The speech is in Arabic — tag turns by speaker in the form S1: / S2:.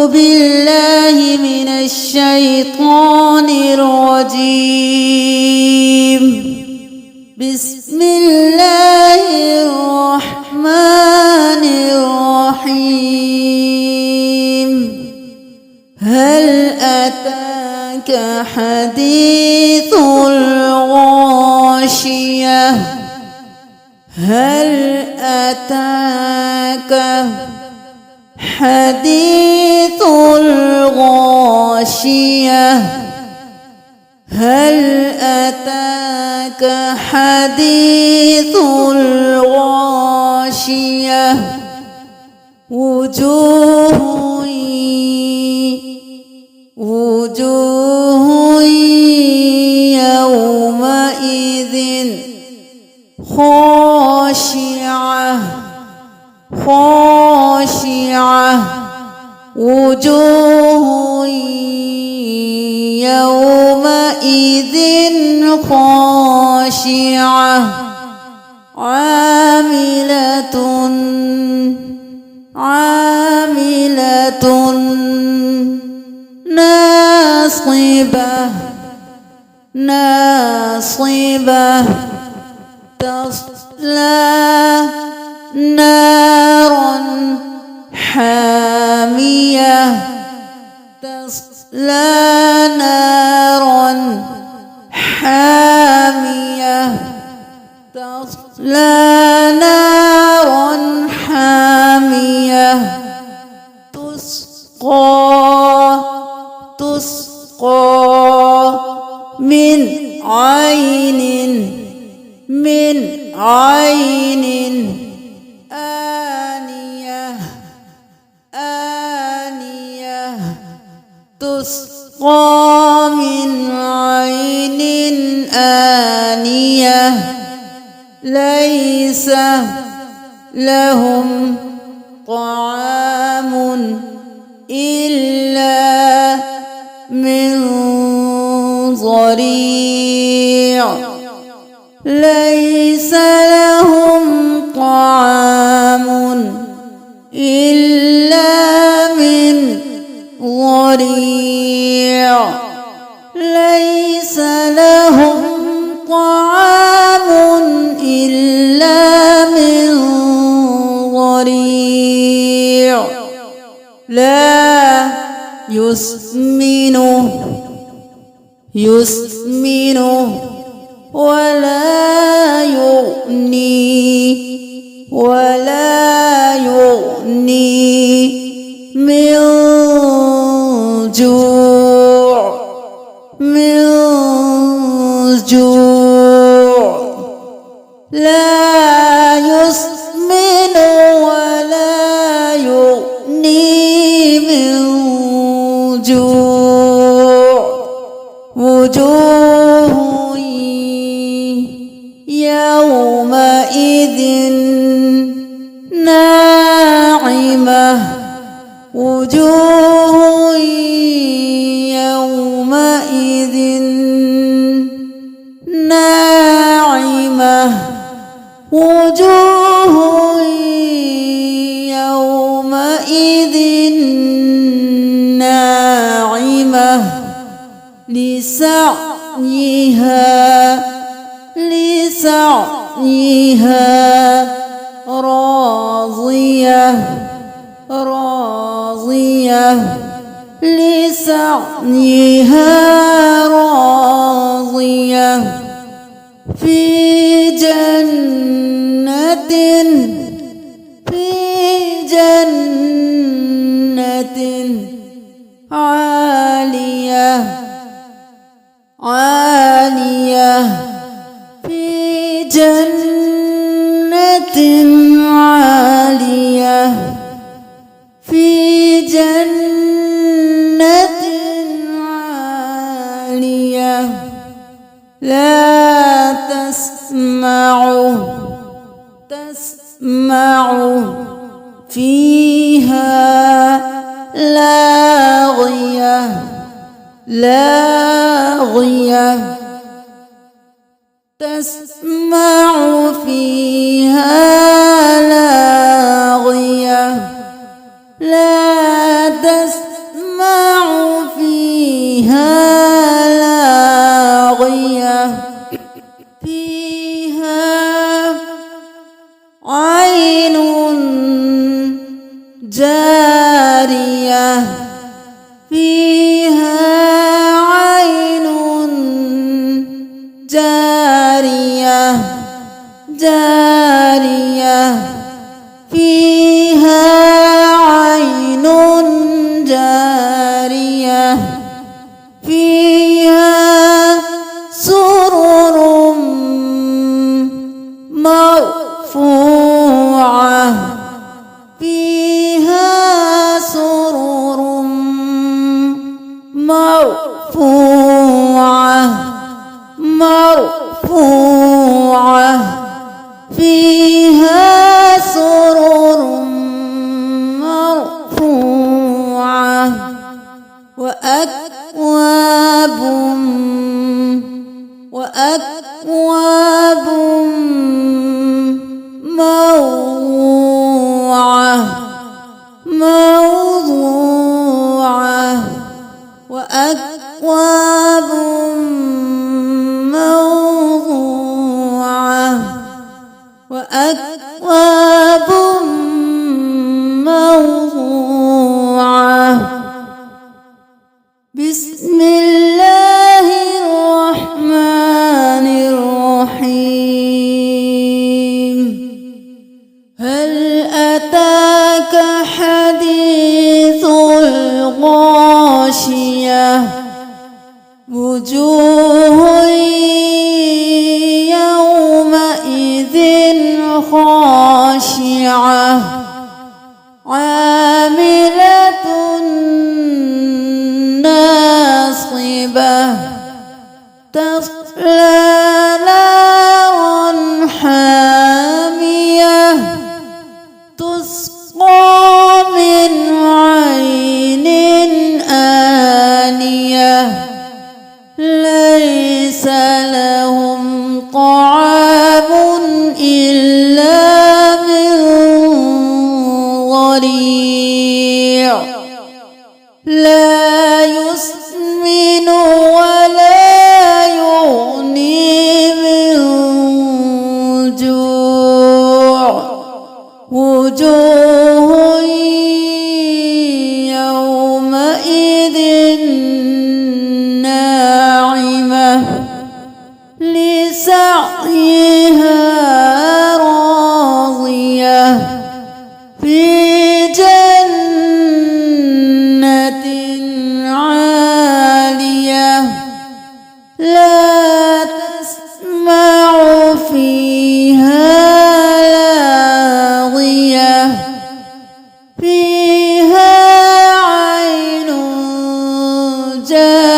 S1: بالله من الشيطان الرجيم. بسم الله الرحمن الرحيم. هل أتاك حديث الغاشية؟ هل أتاك حديث الغاشية؟ هل أتاك حديث الغاشية؟ وجوه يومئذ خاشعة وجوه يومئذ خاشعة عاملة ناصبة تصلى نارا حامية تسقى من عين آنية تسقى من عين آنية ليس لهم طعام إلا من ضريع ليس لهم طعام إلا من ضريع ليس لهم طعام إلا من ضريع لا يسمن ولا يغني من جوع لا يسمن ولا يغني من جوع وجوه يومئذ ناعمة وجوه يومئذ ناعمة وجوه يومئذ ناعمة لسعيها راضية لسعيها راضية في جنة عالية في جنة عالية في جنة عالية لا تسمع فيها لاغية تسمع فيها لاغية لا تسمع لاغية فيها عين جارية فيها عين جارية جارية فيها عين جارية فيها سرر مرفوعة فيها سرر مرفوعة مرفوعة فيها سرر مرفوعة وأكواب وأكواب موضوعة موضوعة وأكواب موضوعة وأكواب موضوعة بسم الله الرحمن الرحيم هل أتاك حديث الغاشية وجوه يومئذ خاشعة عاملة ناصبة تصلى نارا حامية تسقى من عين آنية ليس لهم طعام إلا من ضريع لا يسمن ولا يغني من جوع وجوه يومئذ ناعمة لسعيها راضية في جنة عالية لا تسمع فيها لاغية فيها عين جارية